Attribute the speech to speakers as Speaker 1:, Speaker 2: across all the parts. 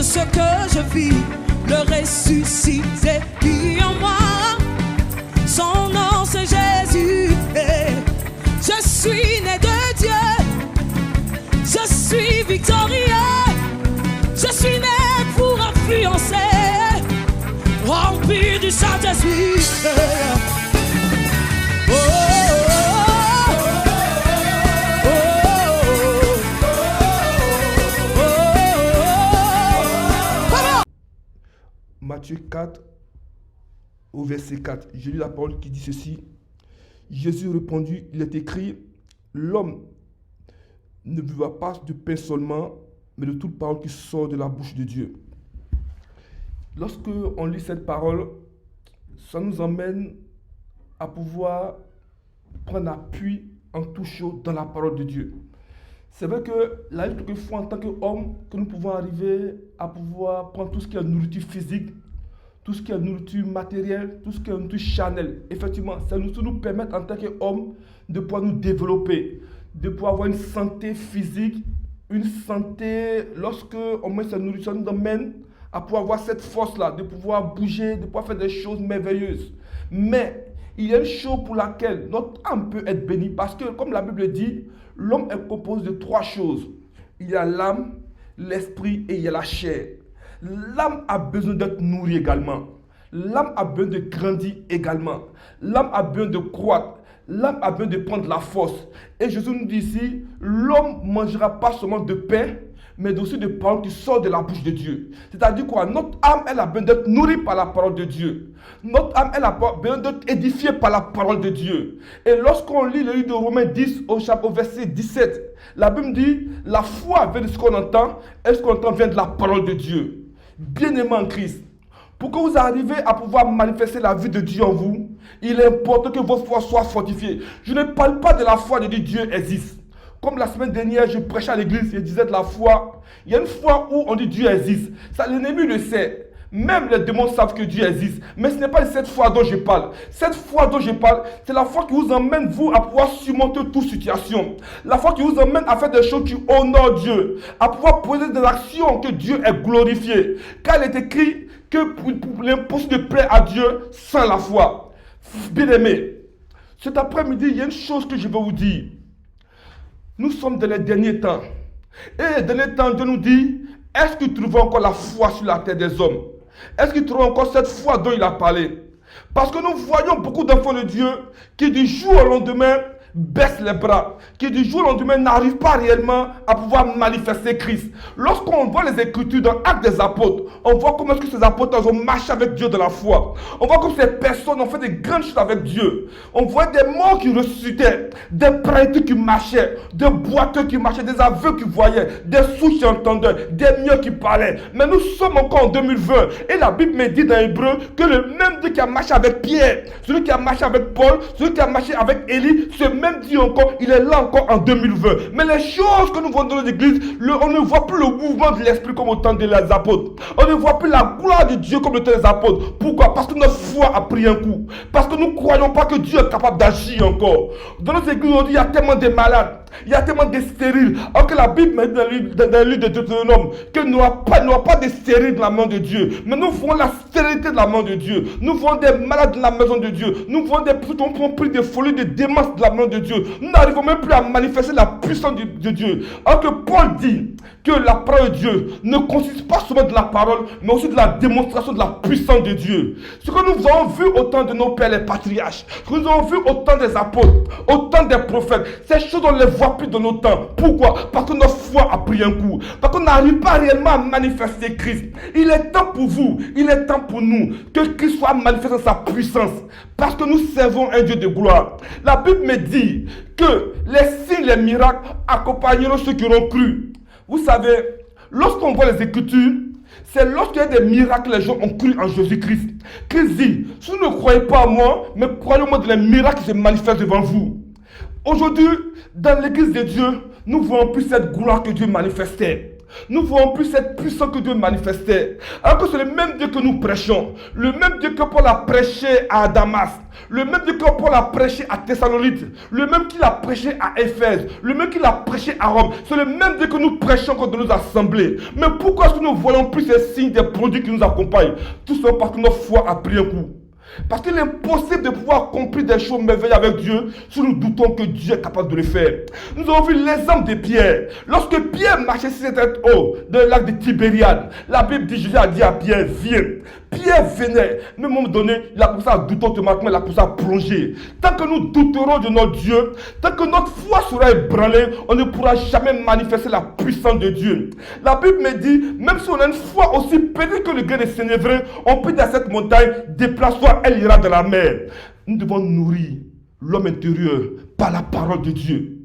Speaker 1: ce que je vis, le ressuscité vit en moi. Son nom c'est Jésus. Je suis né de Dieu. Je suis victorieux. Je suis né pour influencer, rempli du Saint-Esprit.
Speaker 2: Matthieu 4, au verset 4, je lis la parole qui dit ceci. Jésus répondit, il est écrit, l'homme ne vivra pas de pain seulement, mais de toute parole qui sort de la bouche de Dieu. Lorsque on lit cette parole, ça nous emmène à pouvoir prendre appui en tout chaud dans la parole de Dieu. C'est vrai que la vie, quelquefois, en tant qu'homme, que nous pouvons arriver à pouvoir prendre tout ce qui est nourriture physique, tout ce qui est nourriture matérielle, tout ce qui est nourriture charnelle. Effectivement, ça nous permet en tant qu'homme de pouvoir nous développer, de pouvoir avoir une santé physique, une santé, lorsque on met sa nourriture, ça nous amène à pouvoir avoir cette force-là, de pouvoir bouger, de pouvoir faire des choses merveilleuses. Mais il y a une chose pour laquelle notre âme peut être bénie, parce que, comme la Bible dit, l'homme est composé de 3 choses. Il y a l'âme, l'esprit et il y a la chair. L'âme a besoin d'être nourrie également. L'âme a besoin de grandir également. L'âme a besoin de croître. L'âme a besoin de prendre la force. Et Jésus nous dit ici, l'homme ne mangera pas seulement de pain, mais aussi de paroles qui sortent de la bouche de Dieu. C'est-à-dire quoi? Notre âme, elle a besoin d'être nourrie par la parole de Dieu. Notre âme, elle a besoin d'être édifiée par la parole de Dieu. Et lorsqu'on lit le livre de Romains 10, au verset 17, la Bible dit, la foi vient de ce qu'on entend, et ce qu'on entend vient de la parole de Dieu. Bien-aimé en Christ, pour que vous arriviez à pouvoir manifester la vie de Dieu en vous, il est important que votre foi soit fortifiée. Je ne parle pas de la foi de Dieu existe. Comme la semaine dernière, je prêchais à l'église, je disais de la foi. Il y a une foi où on dit Dieu existe. Ça, l'ennemi le sait. Même les démons savent que Dieu existe. Mais ce n'est pas de cette foi dont je parle. Cette foi dont je parle, c'est la foi qui vous emmène, vous, à pouvoir surmonter toute situation. La foi qui vous emmène à faire des choses qui honorent Dieu. À pouvoir poser des actions que Dieu est glorifié. Car il est écrit que pour l'impossible de plaire à Dieu sans la foi. Bien aimé, cet après-midi, il y a une chose que je veux vous dire. Nous sommes dans les derniers temps. Et dans les temps, Dieu nous dit, est-ce que tu trouves encore la foi sur la terre des hommes? Est-ce que tu trouves encore cette foi dont il a parlé? Parce que nous voyons beaucoup d'enfants de Dieu qui du jour au lendemain baissent les bras, qui du jour au lendemain n'arrivent pas réellement à pouvoir manifester Christ. Lorsqu'on voit les Écritures dans Actes des Apôtres, on voit comment est-ce que ces apôtres ont marché avec Dieu de la foi. On voit comme ces personnes ont fait des grandes choses avec Dieu. On voit des morts qui ressuscitaient, des prêtres qui marchaient, des boiteux qui marchaient, des aveugles qui voyaient, des sourds qui entendaient, des muets qui parlaient. Mais nous sommes encore en 2020 et la Bible me dit dans Hébreu que le même Dieu qui a marché avec Pierre, celui qui a marché avec Paul, celui qui a marché avec Élie, ce même Dieu encore, il est là encore en 2020. Mais les choses que nous voyons dans l'église, on ne voit plus le mouvement de l'esprit comme au temps des apôtres. On ne voit plus la gloire de Dieu comme au temps des apôtres. Pourquoi? Parce que notre foi a pris un coup. Parce que nous ne croyons pas que Dieu est capable d'agir encore. Dans notre église aujourd'hui, il y a tellement de malades. Il y a tellement de stériles. Alors que la Bible met dans le livre de Deutéronome qu'il n'y aura pas de stériles dans la main de Dieu. Mais nous voyons la stérilité de la main de Dieu. Nous voyons des malades dans la maison de Dieu. Nous voyons des personnes qui ont pris des folies, des démences de la main de Dieu. Nous n'arrivons même plus à manifester la puissance de Dieu. Alors que Paul dit que la parole de Dieu ne consiste pas seulement de la parole, mais aussi de la démonstration de la puissance de Dieu. Ce que nous avons vu au temps de nos pères les patriarches, ce que nous avons vu au temps des apôtres, au temps des prophètes, ces choses on les voit plus de nos temps. Pourquoi? Parce que notre foi a pris un coup. Parce qu'on n'arrive pas réellement à manifester Christ. Il est temps pour vous, il est temps pour nous que Christ soit manifesté dans sa puissance. Parce que nous servons un Dieu de gloire. La Bible me dit que les signes, les miracles accompagneront ceux qui auront cru. Vous savez, lorsqu'on voit les Écritures, c'est lorsqu'il y a des miracles que les gens ont cru en Jésus-Christ. Christ dit, si vous ne croyez pas en moi, mais croyez-moi dans les miracles qui se manifestent devant vous. Aujourd'hui, dans l'église de Dieu, nous voyons plus cette gloire que Dieu manifestait. Nous ne voyons plus cette puissance que Dieu manifestait. Alors que c'est le même Dieu que nous prêchons. Le même Dieu que Paul a prêché à Damas. Le même Dieu que Paul a prêché à Thessalonique. Le même qu'il a prêché à Éphèse. Le même qu'il a prêché à Rome. C'est le même Dieu que nous prêchons dans nos assemblées. Mais pourquoi est-ce que nous ne voyons plus ces signes des produits qui nous accompagnent? Tout simplement parce que notre foi a pris un coup. Parce qu'il est impossible de pouvoir accomplir des choses merveilleuses avec Dieu si nous doutons que Dieu est capable de le faire. Nous avons vu l'exemple de Pierre. Lorsque Pierre marchait sur cette eau dans le lac de Tibériade, la Bible dit, Jésus a dit à Pierre, viens. Pierre venait, mais à un moment donné, il a commencé à douter automatiquement, il a commencé à plonger. Tant que nous douterons de notre Dieu, tant que notre foi sera ébranlée, on ne pourra jamais manifester la puissance de Dieu. La Bible me dit, même si on a une foi aussi petite que le grain de sénévé, on peut dire à cette montagne, déplace-toi, elle ira dans la mer. Nous devons nourrir l'homme intérieur par la parole de Dieu.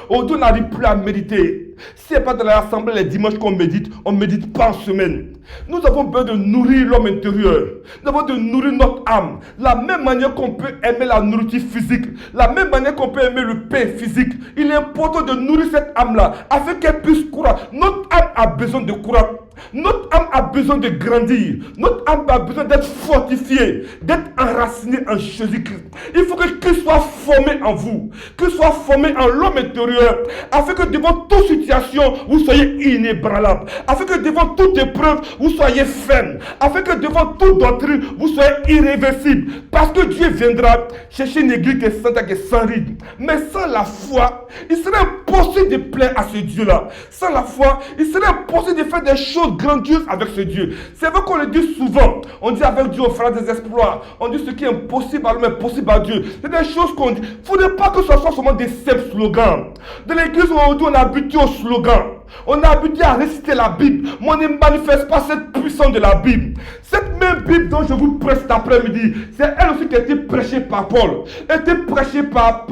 Speaker 2: Aujourd'hui, on n'arrive plus à méditer. Si ce n'est pas dans l'assemblée les dimanches qu'on médite, on ne médite pas en semaine. Nous avons besoin de nourrir l'homme intérieur. Nous avons besoin de nourrir notre âme. La même manière qu'on peut aimer la nourriture physique, la même manière qu'on peut aimer le pain physique, il est important de nourrir cette âme-là afin qu'elle puisse courir. Notre âme a besoin de courir. Notre âme a besoin de grandir. Notre âme a besoin d'être fortifiée, d'être enracinée en Jésus-Christ. Il faut que Christ soit formé en vous, qu'il soit formé en l'homme intérieur, afin que devant toute situation, vous soyez inébranlable, afin que devant toute épreuve, vous soyez ferme, afin que devant toute doctrine, vous soyez irréversible. Parce que Dieu viendra chercher une église qui est sainte et sans ride. Mais sans la foi, il serait impossible de plaire à ce Dieu-là. Sans la foi, il serait impossible de faire des choses grandioses avec ce Dieu. C'est vrai qu'on le dit souvent. On dit avec Dieu on fera des exploits. On dit ce qui est impossible à l'homme est possible à Dieu. C'est des choses qu'on dit. Il ne faudrait pas que ce soit seulement des simples slogans. De l'église aujourd'hui on a habitué aux slogans. On a habitué à réciter la Bible, mais on ne manifeste pas cette puissance de la Bible. Cette même Bible dont je vous prêche cet après-midi, c'est elle aussi qui a été prêchée par Paul, a été prêchée par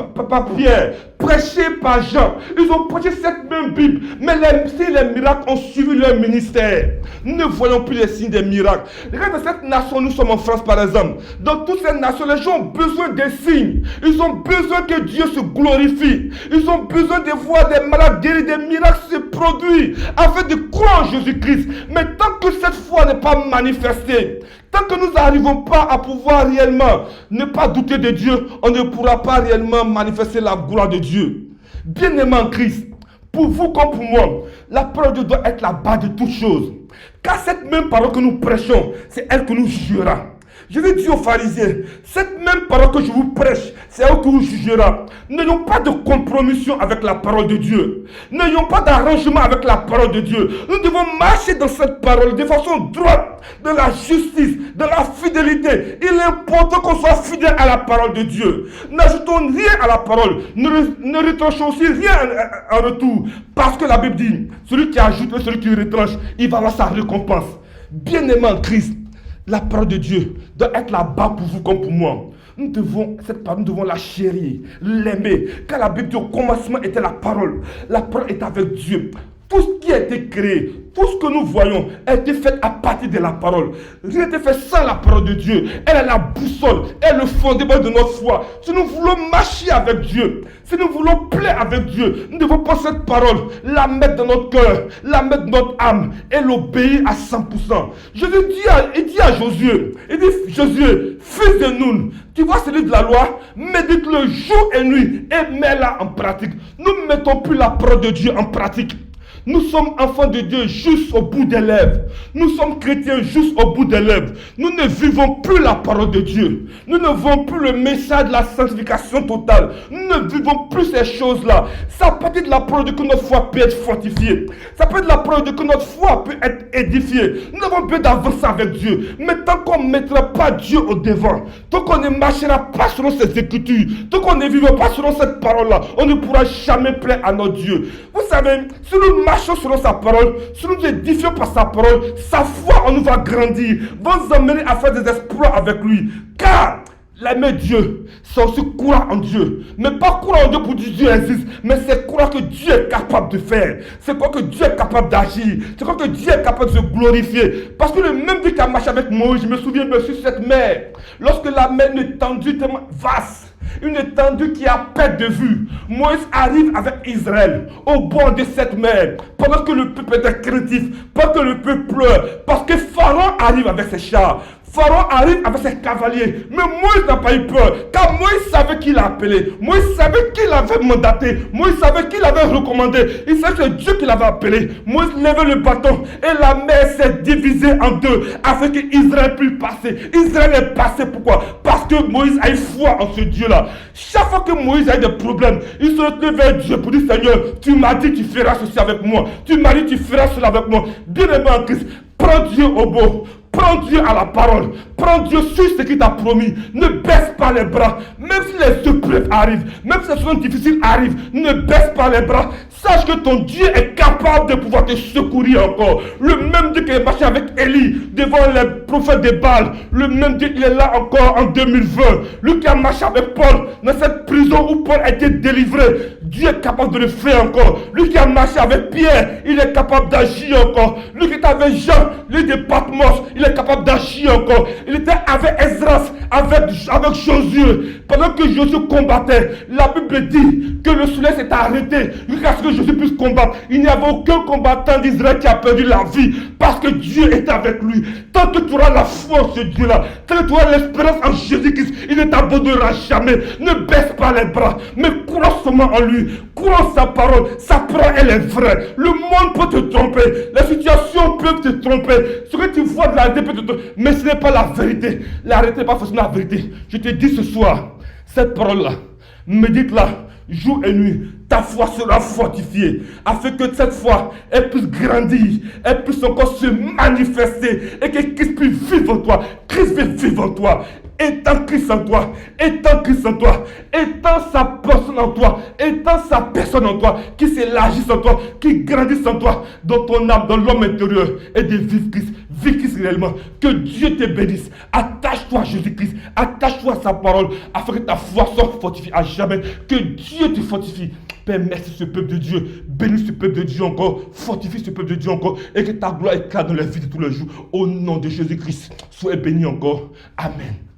Speaker 2: Pierre, prêchée par Jean. Ils ont prêché cette même Bible, mais les miracles ont suivi leur ministère. Nous ne voyons plus les signes des miracles. Regarde, dans cette nation, nous sommes en France par exemple. Dans toutes ces nations, les gens ont besoin des signes. Ils ont besoin que Dieu se glorifie. Ils ont besoin de voir des malades guéris, des miracles se produire, afin de croire en Jésus-Christ. Mais tant que cette foi n'est pas manifestée, tant que nous n'arrivons pas à pouvoir réellement ne pas douter de Dieu, on ne pourra pas réellement manifester la gloire de Dieu. Bien-aimé en Christ, pour vous comme pour moi, la parole de Dieu doit être la base de toutes choses. Car cette même parole que nous prêchons, c'est elle que nous jugera. Je vais dire aux pharisiens, cette même parole que je vous prêche, c'est elle que vous jugera. N'ayons pas de compromission avec la parole de Dieu. N'ayons pas d'arrangement avec la parole de Dieu. Nous devons marcher dans cette parole de façon droite, dans la justice, dans la fidélité. Il est important qu'on soit fidèle à la parole de Dieu. N'ajoutons rien à la parole. Ne retranchons aussi rien en retour. Parce que la Bible dit, celui qui ajoute et celui qui retranche, il va avoir sa récompense. Bien-aimé en Christ, la parole de Dieu doit être là-bas pour vous comme pour moi. Cette parole, nous devons la chérir, l'aimer. Car la Bible dit au commencement était la parole. La parole est avec Dieu. Tout ce qui a été créé, tout ce que nous voyons a été fait à partir de la parole. Rien n'a été fait sans la parole de Dieu. Elle est la boussole, elle est le fondement de notre foi. Si nous voulons marcher avec Dieu, si nous voulons plaire avec Dieu, nous devons prendre cette parole, la mettre dans notre cœur, la mettre dans notre âme et l'obéir à 100%. Jésus dit à Josué, il dit Josué, fils de Nun, tu vois celui de la loi, médite-le jour et nuit et mets-la en pratique. Nous ne mettons plus la parole de Dieu en pratique. Nous sommes enfants de Dieu juste au bout des lèvres. Nous sommes chrétiens juste au bout des lèvres. Nous ne vivons plus la parole de Dieu. Nous ne vivons plus le message de la sanctification totale. Nous ne vivons plus ces choses-là. Ça peut être la parole de Dieu que notre foi peut être fortifiée. Ça peut être la parole de Dieu que notre foi peut être édifiée. Nous avons besoin d'avancer avec Dieu. Mais tant qu'on ne mettra pas Dieu au devant, tant qu'on ne marchera pas selon ses écritures, tant qu'on ne vivra pas selon cette parole-là, on ne pourra jamais plaire à notre Dieu. Vous savez, si nous marchons selon sa parole, si nous édifions par sa parole, sa foi en nous va grandir, va nous amener à faire des exploits avec lui. Car l'aimer Dieu, c'est aussi croire en Dieu. Mais pas croire en Dieu pour dire Dieu existe, mais c'est croire que Dieu est capable de faire. C'est croire que Dieu est capable d'agir. C'est croire que Dieu est capable de se glorifier. Parce que le même Dieu qui a marché avec Moïse, je me souviens bien sur cette mer, lorsque la mer est tendue tellement vaste, Une étendue qui a perte de vue. Moïse arrive avec Israël au bord de cette mer, pendant que le peuple était craintif, pendant que le peuple pleure, parce que Pharaon arrive avec ses chars. Pharaon arrive avec ses cavaliers. Mais Moïse n'a pas eu peur, car Moïse savait qui l'a appelé. Moïse savait qui l'avait mandaté. Moïse savait qui l'avait recommandé. Il savait que c'est Dieu qui l'avait appelé. Moïse levait le bâton et la mer s'est divisée en deux afin qu'Israël puisse passer. Israël est passé. Pourquoi? Parce que Moïse a eu foi en ce Dieu-là. Chaque fois que Moïse a eu des problèmes, il se retourne vers Dieu pour dire: Seigneur, tu m'as dit tu feras ceci avec moi. Tu m'as dit tu feras cela avec moi. Bien-aimé en Christ, prends Dieu au mot. Prends Dieu à la parole. Prends Dieu sur ce qu'il t'a promis. Ne baisse pas les bras. Même si les épreuves arrivent, même si les situations difficiles arrivent, ne baisse pas les bras. Sache que ton Dieu est capable de pouvoir te secourir encore. Le même Dieu qui est marché avec Élie devant les prophètes de Baal, le même Dieu, il est là encore en 2020. Lui qui a marché avec Paul dans cette prison où Paul a été délivré, Dieu est capable de le faire encore. Lui qui a marché avec Pierre, il est capable d'agir encore. Lui qui était avec Jean, lui de Patmos, il est capable d'agir encore. Il était avec Esdras, avec Josué. Pendant que Josué combattait, la Bible dit que le soleil s'est arrêté jusqu'à ce que Josué puisse combattre. Il n'y avait aucun combattant d'Israël qui a perdu la vie parce que Dieu était avec lui. Tant que tu auras la foi en ce Dieu-là, tant que tu auras l'espérance en Jésus-Christ, il ne t'abandonnera jamais. Ne baisse pas les bras, mais crois seulement en lui. Crois en sa parole. Sa parole, elle est vraie. Le monde peut te tromper. Les situations peuvent te tromper. Ce que tu vois de la réalité peut te tromper. Mais ce n'est pas la vérité. La réalité n'est pas forcément la vérité. Je te dis ce soir, cette parole-là, médite-la jour et nuit. Ta foi sera fortifiée afin que cette foi elle puisse grandir, elle puisse encore se manifester et que Christ puisse vivre en toi. Christ veut vivre en toi. Étant Christ en toi, étant Christ en toi, étant sa personne en toi, étant sa personne en toi, qui s'élargisse en toi, qui grandisse en toi, dans ton âme, dans l'homme intérieur, et de vivre Christ. Vis Christ réellement. Que Dieu te bénisse. Attache-toi à Jésus-Christ. Attache-toi à sa parole, afin que ta foi soit fortifiée à jamais. Que Dieu te fortifie. Père, merci ce peuple de Dieu. Bénis ce peuple de Dieu encore. Fortifie ce peuple de Dieu encore. Et que ta gloire éclate dans la vie de tous les jours. Au nom de Jésus-Christ. Sois béni encore. Amen.